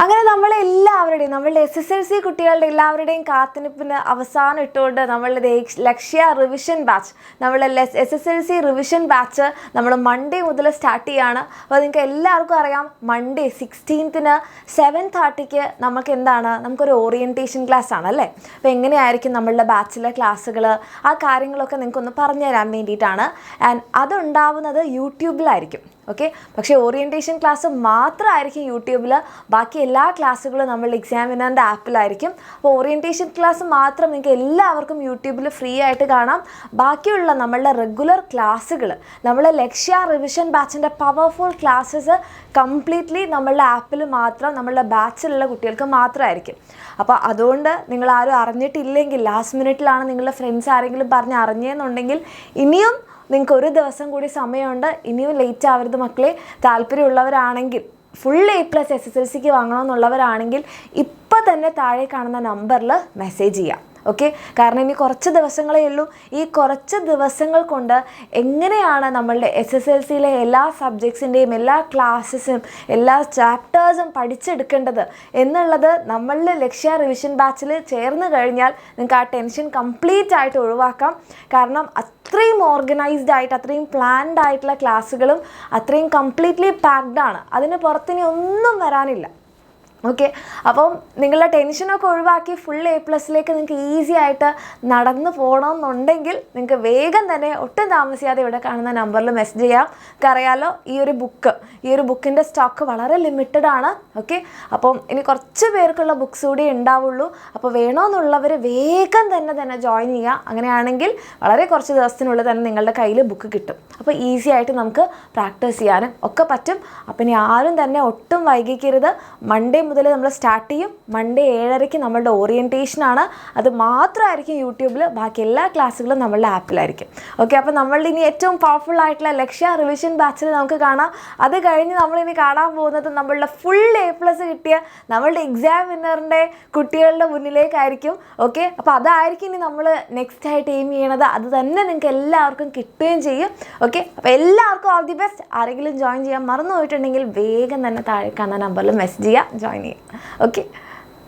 അങ്ങനെ നമ്മളെല്ലാവരുടെയും നമ്മളുടെ SSLC കുട്ടികളുടെ എല്ലാവരുടെയും കാത്തിരിപ്പിന് അവസാനം ഇട്ടുകൊണ്ട് നമ്മളുടെ ലക്ഷ്യ റിവിഷൻ ബാച്ച് നമ്മളുടെ SSLC റിവിഷൻ ബാച്ച് നമ്മൾ മൺഡേ മുതൽ സ്റ്റാർട്ട് ചെയ്യുകയാണ്. അപ്പോൾ നിങ്ങൾക്ക് എല്ലാവർക്കും അറിയാം മൺഡേ 16th 7:30 നമുക്കൊരു ഓറിയൻറ്റേഷൻ ക്ലാസ് ആണ് അല്ലേ. അപ്പോൾ എങ്ങനെയായിരിക്കും നമ്മളുടെ ബാച്ചിലെ ക്ലാസ്സുകൾ ആ കാര്യങ്ങളൊക്കെ നിങ്ങൾക്കൊന്ന് പറഞ്ഞു തരാൻ വേണ്ടിയിട്ടാണ്. ആൻഡ് അതുണ്ടാവുന്നത് യൂട്യൂബിലായിരിക്കും. ഓക്കെ, പക്ഷേ ഓറിയൻറ്റേഷൻ ക്ലാസ് മാത്രമായിരിക്കും യൂട്യൂബിൽ, ബാക്കി എല്ലാ ക്ലാസ്സുകളും നമ്മൾ എക്സാമിനറിൻ്റെ ആപ്പിലായിരിക്കും. അപ്പോൾ ഓറിയൻറ്റേഷൻ ക്ലാസ് മാത്രം നിങ്ങൾക്ക് എല്ലാവർക്കും യൂട്യൂബിൽ ഫ്രീ ആയിട്ട് കാണാം. ബാക്കിയുള്ള നമ്മളുടെ റെഗുലർ ക്ലാസ്സുകൾ നമ്മളെ ലക്ഷ്യ റിവിഷൻ ബാച്ചിൻ്റെ പവർഫുൾ ക്ലാസ്സസ് കംപ്ലീറ്റ്ലി നമ്മളുടെ ആപ്പിൽ മാത്രം നമ്മളുടെ ബാച്ചിലുള്ള കുട്ടികൾക്ക് മാത്രമായിരിക്കും. അപ്പോൾ അതുകൊണ്ട് നിങ്ങളാരും അറിഞ്ഞിട്ടില്ലെങ്കിൽ ലാസ്റ്റ് മിനിറ്റിലാണ് നിങ്ങളുടെ ഫ്രണ്ട്സ് ആരെങ്കിലും പറഞ്ഞ് അറിഞ്ഞതെന്നുണ്ടെങ്കിൽ ഇനിയും നിങ്ങൾക്ക് ഒരു ദിവസം കൂടി സമയമുണ്ട്. ഇനിയും ലേറ്റ് ആവരുത് മക്കളെ. താല്പര്യമുള്ളവരാണെങ്കിൽ ഫുൾ A+ SSLCക്ക് വാങ്ങണമെന്നുള്ളവരാണെങ്കിൽ ഇപ്പം തന്നെ താഴെ കാണുന്ന നമ്പറിൽ മെസ്സേജ് ചെയ്യാം. ഓക്കെ, കാരണം ഇനി കുറച്ച് ദിവസങ്ങളേ ഉള്ളൂ. ഈ കുറച്ച് ദിവസങ്ങൾ കൊണ്ട് എങ്ങനെയാണ് നമ്മളുടെ SSLCയിലെ എല്ലാ സബ്ജക്ട്സിൻ്റെയും എല്ലാ ക്ലാസ്സസും എല്ലാ ചാപ്റ്റേഴ്സും പഠിച്ചെടുക്കേണ്ടത് എന്നുള്ളത് നമ്മളുടെ ലക്ഷ്യ റിവിഷൻ ബാച്ചിൽ ചേർന്ന് കഴിഞ്ഞാൽ നിങ്ങൾക്ക് ആ ടെൻഷൻ കംപ്ലീറ്റ് ആയിട്ട് ഒഴിവാക്കാം. കാരണം അത്രയും ഓർഗനൈസ്ഡ് ആയിട്ട് അത്രയും പ്ലാൻഡ് ആയിട്ടുള്ള ക്ലാസ്സുകളും അത്രയും കംപ്ലീറ്റ്ലി പാക്ഡ് ആണ്. അതിന് പുറത്തിനി ഒന്നും വരാനില്ല. ഓക്കെ, അപ്പം നിങ്ങളുടെ ടെൻഷനൊക്കെ ഒഴിവാക്കി ഫുൾ A+ലേക്ക് നിങ്ങൾക്ക് ഈസി ആയിട്ട് നടന്നു പോകണമെന്നുണ്ടെങ്കിൽ നിങ്ങൾക്ക് വേഗം തന്നെ ഒട്ടും താമസിയാതെ ഇവിടെ കാണുന്ന നമ്പറിൽ മെസ്സേജ് ചെയ്യാം. അറിയാലോ ഈ ഒരു ബുക്കിൻ്റെ സ്റ്റോക്ക് വളരെ ലിമിറ്റഡ് ആണ്. ഓക്കെ, അപ്പം ഇനി കുറച്ച് പേർക്കുള്ള ബുക്സ് കൂടി ഉണ്ടാവുള്ളൂ. അപ്പോൾ വേണമെന്നുള്ളവർ വേഗം തന്നെ ജോയിൻ ചെയ്യുക. അങ്ങനെയാണെങ്കിൽ വളരെ കുറച്ച് ദിവസത്തിനുള്ളിൽ തന്നെ നിങ്ങളുടെ കയ്യിൽ ബുക്ക് കിട്ടും. അപ്പോൾ ഈസി ആയിട്ട് നമുക്ക് പ്രാക്ടീസ് ചെയ്യാനും ഒക്കെ പറ്റും. അപ്പം ഇനി ആരും തന്നെ ഒട്ടും വൈകിക്കരുത്. മൺഡേ മുതൽ നമ്മൾ സ്റ്റാർട്ട് ചെയ്യും. മൺഡേ 7:30 നമ്മളുടെ ഓറിയൻറ്റേഷനാണ്. അത് മാത്രമായിരിക്കും യൂട്യൂബിൽ, ബാക്കി എല്ലാ ക്ലാസ്സുകളും നമ്മളുടെ ആപ്പിലായിരിക്കും. ഓക്കെ, അപ്പോൾ നമ്മളുടെ ഇനി ഏറ്റവും പവർഫുൾ ആയിട്ടുള്ള ലക്ഷ്യ റിവിഷൻ ബാച്ചിൽ നമുക്ക് കാണാം. അത് കഴിഞ്ഞ് നമ്മളിനി കാണാൻ പോകുന്നത് നമ്മളുടെ ഫുൾ A+ കിട്ടിയ നമ്മളുടെ എക്സാം വിന്നറിൻ്റെ കുട്ടികളുടെ മുന്നിലേക്കായിരിക്കും. ഓക്കെ, അപ്പോൾ അതായിരിക്കും ഇനി നമ്മൾ നെക്സ്റ്റ് ആയിട്ട് എയിം ചെയ്യണത്. അത് തന്നെ നിങ്ങൾക്ക് എല്ലാവർക്കും കിട്ടുകയും ചെയ്യും. ഓക്കെ, അപ്പോൾ എല്ലാവർക്കും ഓൾ ദി ബെസ്റ്റ്. ആരെങ്കിലും ജോയിൻ ചെയ്യാൻ മറന്നു പോയിട്ടുണ്ടെങ്കിൽ വേഗം തന്നെ താഴെ കാണുന്ന നമ്പറിൽ മെസ്സേജ് ചെയ്യുക, ജോയിൻ ചെയ്യുക. ഓക്കെ.